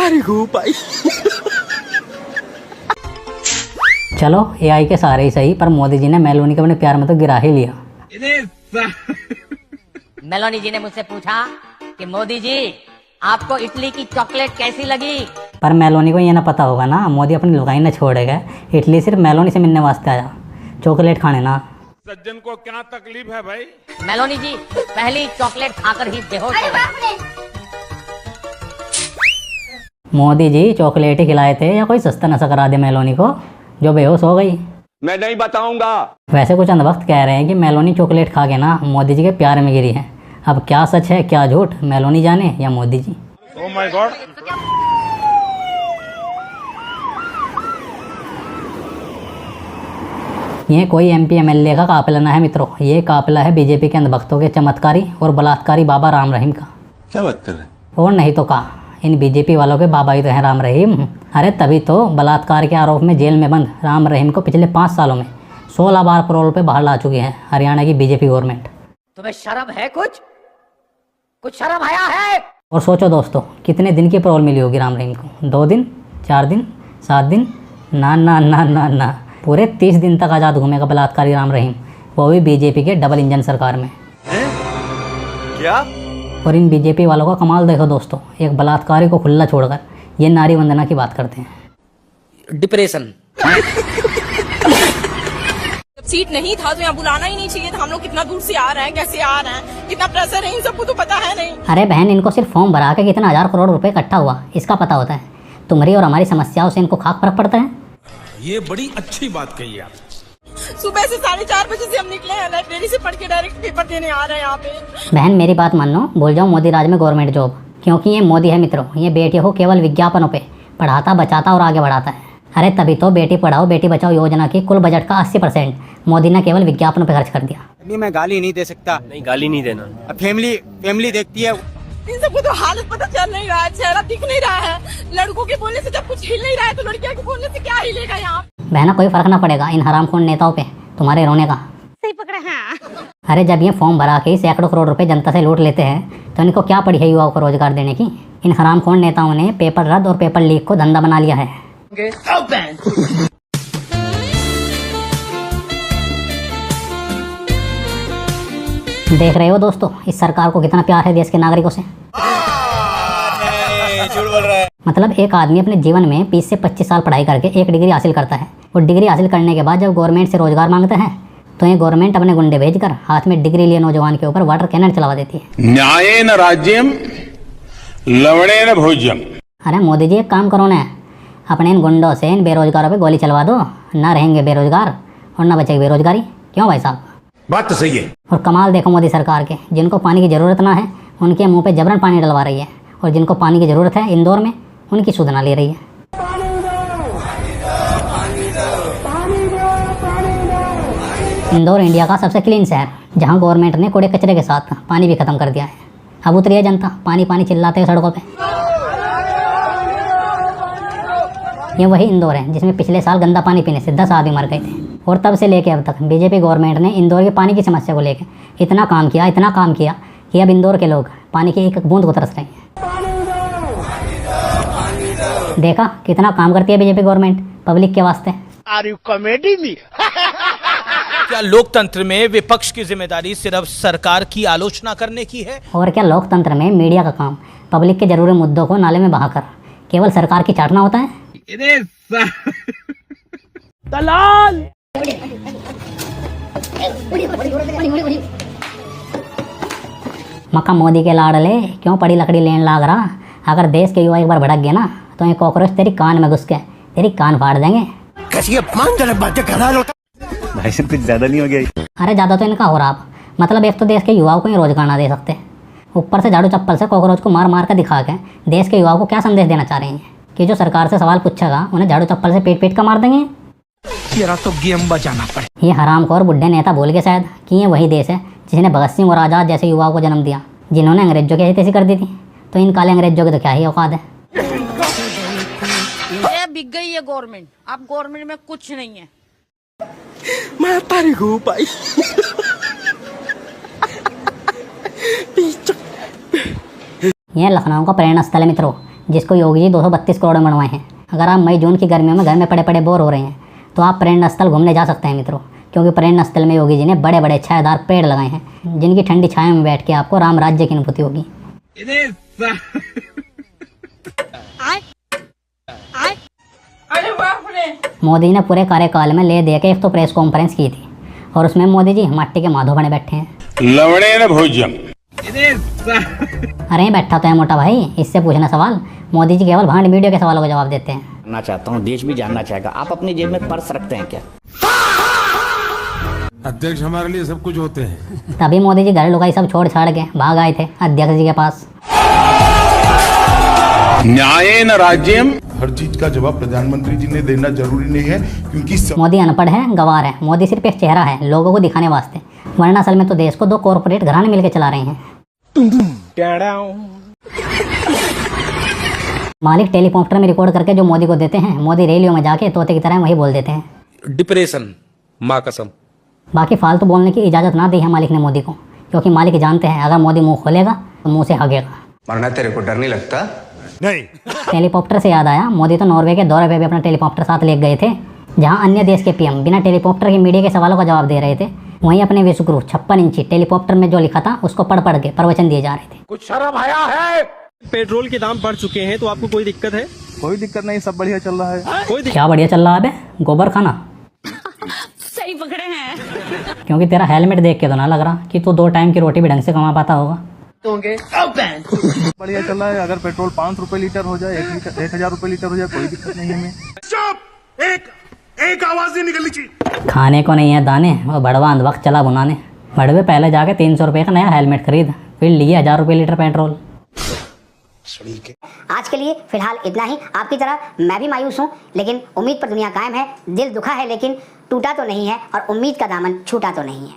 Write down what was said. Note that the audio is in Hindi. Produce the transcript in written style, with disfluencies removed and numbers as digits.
तारी को भाई। चलो एआई के सहारे ही सही, पर मोदी जी ने मेलोनी को अपने प्यार में तो गिरा ही लिया। मेलोनी जी ने मुझसे पूछा कि मोदी जी आपको इटली की चॉकलेट कैसी लगी। पर मेलोनी को ये ना पता होगा ना, मोदी अपनी लुगाई न छोड़ेगा, इटली सिर्फ मेलोनी से मिलने वास्ते आया, चॉकलेट खाने ना। सज्जन को क्या तकलीफ है भाई? मेलोनी जी पहली चॉकलेट खाकर ही बेहोश हो गए। मोदी जी चॉकलेट ही खिलाए थे या कोई सस्ता नशा करा दे मेलोनी को जो बेहोश हो गई? मैं नहीं बताऊंगा। वैसे कुछ अंधभक्त कह रहे हैं कि मेलोनी चॉकलेट खा के ना मोदी जी के प्यार में गिरी है। अब क्या सच है क्या झूठ, मेलोनी जाने या Modi ji. Oh my god. ये कोई एमपी एमएलए का काफिला ना है मित्रों, ये काफिला है बीजेपी के अंधभक्तों के चमत्कारी और बलात्कारी बाबा राम रहीम का। क्या बात कर रहे हैं? और नहीं तो कहा, इन बीजेपी वालों के बाबा ही तो हैं राम रहीम। अरे तभी तो बलात्कार के आरोप में जेल में बंद राम रहीम को पिछले 5 सालों में 16 बार पैरोल पे बाहर ला चुकी है हरियाणा की बीजेपी गवर्नमेंट। तुम्हें शर्म है? कुछ शर्म आया है? और सोचो दोस्तों, कितने दिन की पैरोल मिली होगी राम रहीम को? 2 दिन, 4 दिन, 7 दिन? ना ना ना ना ना, पूरे 30 दिन तक आज़ाद घूमेगा बलात्कारी राम रहीम, वो भी बीजेपी के डबल इंजन सरकार में। क्या? और इन बीजेपी वालों का कमाल देखो दोस्तों, एक बलात्कारी को खुला छोड़कर ये नारी वंदना की बात करते हैं। डिप्रेशन। सीट नहीं था तो यहाँ बुलाना ही नहीं चाहिए था। हम लोग कितना दूर से आ रहे हैं, कैसे आ रहे हैं, कितना प्रेशर है, इन सबको तो पता है नहीं। अरे बहन, इनको सिर्फ फॉर्म भरा के कितना 1000 करोड़ रुपए इकट्ठा हुआ इसका पता होता है। तुम्हारी और हमारी समस्याओं से इनको खाक फर्क पड़ता है। ये बड़ी अच्छी बात कही आप। सुबह से 4:30 बजे से हम निकले हैं, लाइब्रेरी से पढ़ के डायरेक्ट पेपर देने आ रहे हैं यहाँ पे। बहन मेरी बात मानो, भूल जाओ मोदी राज में गवर्नमेंट जॉब, क्योंकि ये मोदी है मित्रों, ये बेटियों को केवल विज्ञापनों पे पढ़ाता, बचाता और आगे बढ़ाता है। अरे तभी तो बेटी पढ़ाओ बेटी बचाओ योजना की कुल बजट का 80% मोदी ने केवल विज्ञापनों पे खर्च कर दिया। नहीं मैं गाली नहीं दे सकता। नहीं गाली नहीं देना। अब फैमिली देखती है। इन सबको तो हालत पता चल नहीं रहा है, चेहरा दिख नहीं रहा है। लड़कों के बोलने से जब कुछ हिल नहीं रहा है तो लड़कियों के बोलने से क्या हिलेगा यहाँ? बहना कोई फर्क ना पड़ेगा इन हरामखोर नेताओं पे तुम्हारे रोने का। सही पकड़ा है। अरे जब ये फॉर्म भरा के सैकड़ों करोड़ रुपए जनता से लूट लेते हैं तो इनको क्या पड़ी है युवाओं को रोजगार देने की? इन हरामखोर नेताओं ने पेपर रद्द और पेपर लीक को धंधा बना लिया है। देख रहे हो दोस्तों, इस सरकार को कितना प्यार है देश के नागरिकों से। मतलब एक आदमी अपने जीवन में 20 से 25 साल पढ़ाई करके एक डिग्री हासिल करता है, और डिग्री हासिल करने के बाद जब गवर्नमेंट से रोजगार मांगता है तो ये गवर्नमेंट अपने गुंडे भेजकर हाथ में डिग्री लिए नौजवान के ऊपर वाटर कैनन चलवा देती है। न्यायेन राज्यम लवणेन भोज्यम। अरे मोदी जी एक काम करो ना, अपने इन गुंडों से इन बेरोजगारों पे गोली चलवा दो, ना रहेंगे बेरोजगार और ना बचेगी बेरोजगारी। क्यों भाई साहब? बात तो सही है। और कमाल देखो मोदी सरकार के, जिनको पानी की ज़रूरत ना है उनके मुंह पे जबरन पानी डलवा रही है, और जिनको पानी की ज़रूरत है इंदौर में उनकी सुध ना ले रही है। इंदौर इंडिया का सबसे क्लीन शहर, जहां गवर्नमेंट ने कूड़े कचरे के साथ पानी भी खत्म कर दिया है। अब उतरी है जनता, पानी पानी चिल्लाते हैं सड़कों पे। ये वही इंदौर है जिसमें पिछले साल गंदा पानी पीने से 10 आदमी मर गए थे, और तब से लेके अब तक बीजेपी गवर्नमेंट ने इंदौर के पानी की समस्या को लेकर इतना काम किया कि अब इंदौर के लोग पानी की एक एक बूंद को तरस रहे हैं। देखा कितना काम करती है बीजेपी गवर्नमेंट पब्लिक के वास्ते। Are you comedy me? क्या लोकतंत्र में विपक्ष की जिम्मेदारी सिर्फ सरकार की आलोचना करने की है? और क्या लोकतंत्र में मीडिया का काम पब्लिक के जरूरी मुद्दों को नाले में बहाकर केवल सरकार की चाटना होता है? दलाल। मक्का मोदी के लाडले क्यों पड़ी लकड़ी लेन लाग रहा। अगर देश के युवा एक बार भड़क गए ना तो ये कॉकरोच तेरी कान में घुस के तेरी कान फाड़ देंगे। भाई साहब कुछ ज्यादा नहीं हो गया? अरे ज़्यादा तो इनका हो रहा। मतलब एक तो देश के युवाओं को ही रोजगार ना दे सकते, ऊपर से झाड़ू चप्पल से कॉकरोच को मार मार कर दिखा के देश के युवाओं को क्या संदेश देना चाह रहे हैं कि जो सरकार से सवाल पूछेगा उन्हें झाड़ू चप्पल से पेट पेट का मार देंगे। तेरा तो गेम बजाना पड़े। ये हरामखोर बुढ़े नेता भूल गए शायद कि ये वही देश है जिसने भगत सिंह और आज़ाद जैसे युवाओं को जन्म दिया, जिन्होंने अंग्रेजों की ऐसी तैसी कर दी थी। तो इन काले अंग्रेजों की तो क्या ही औकात है। ये बिक गई है गवर्नमेंट, अब गवर्नमेंट में कुछ नहीं है। मैं तारी को भाई। यह लखनऊ का प्रेरणा स्थल है मित्रों, जिसको योगी जी 232 करोड़ में बनवाए हैं। अगर आप मई जून की गर्मियों में घर में पड़े पड़े बोर हो रहे हैं तो आप पर्यटन स्थल घूमने जा सकते हैं मित्रों, क्योंकि पर्यटन स्थल में योगी जी ने बड़े बड़े छायादार पेड़ लगाए हैं जिनकी ठंडी छाया में बैठ के आपको राम राज्य की अनुभूति होगी। अरे बाप रे। मोदी ने पूरे कार्यकाल में ले दे के एक तो प्रेस कॉन्फ्रेंस की थी और उसमें मोदी जी मट्टी के माधो बने बैठे हैं। लवणेन भोज्यम। अरे बैठा तो है मोटा भाई, इससे पूछना सवाल। मोदी जी केवल भांड वीडियो के सवालों का जवाब देते हैं। जानना चाहता हूँ, देश भी जानना चाहेगा, आप अपनी जेब में पर्स रखते हैं क्या? अध्यक्ष हमारे लिए सब कुछ होते हैं। तभी मोदी जी घर लुगाई सब छोड़ छाड़ के भाग आए थे अध्यक्ष जी के पास। न्यायेन राज्यम। हर चीज का जवाब प्रधानमंत्री जी ने देना जरूरी नहीं है, क्योंकि मोदी अनपढ़ है, गवार है। मोदी सिर्फ एक चेहरा है लोगों को दिखाने वास्ते, वरना असल में तो देश को दो कॉर्पोरेट घराने मिलकर चला रहे हैं। मालिक टेलीप्रॉम्प्टर में रिकॉर्ड करके जो मोदी को देते हैं, मोदी रैलियों में जाके तोते की तरह वही बोल देते हैं। डिप्रेशन, माँ कसम। बाकी फालतू बोलने की इजाजत ना दी है मालिक ने मोदी को, क्योंकि मालिक जानते हैं अगर मोदी मुंह खोलेगा तो मुंह से हगेगा। वरना तेरे को डर नहीं लगता? नहीं। टेलीप्रॉम्प्टर से याद आया, मोदी तो नॉर्वे के दौरे पे भी अपना टेलीप्रॉम्प्टर साथ ले गए थे, जहां अन्य देश के पीएम बिना टेलीप्रॉम्प्टर के मीडिया के सवालों का जवाब दे रहे थे। वहीं अपने विश्वगुरु 56 इंची टेलीप्रॉम्प्टर में जो लिखा था उसको पढ़ पढ़ के प्रवचन दिए जा रहे थे। कुछ शर्म आया है? पेट्रोल के दाम बढ़ चुके हैं तो आपको कोई दिक्कत है? कोई दिक्कत नहीं, सब बढ़िया चल रहा है। क्या बढ़िया चल रहा है बे? गोबर खाना। सही पकड़े हैं। क्योंकि तेरा हेलमेट देख के तो ना लग रहा कि तू 2 टाइम की रोटी भी ढंग से कमा पाता होगा। बढ़िया चल रहा है। अगर पेट्रोल 5 रुपए लीटर हो जाए, 1,000 रुपए लीटर हो जाए, कोई दिक्कत नहीं है हमें। एक आवाज नहीं निकलनी चाहिए। खाने को नहीं है दाने और बड़वा वक्त चला बुनाने। बड़वे पहले जाके 300 रुपये का नया हेलमेट खरीद, फिर लिए 1000 रुपये लीटर पेट्रोल। आज के लिए फिलहाल इतना ही। आपकी तरह मैं भी मायूस हूँ, लेकिन उम्मीद पर दुनिया कायम है। दिल दुखा है लेकिन टूटा तो नहीं है, और उम्मीद का दामन छूटा तो नहीं है।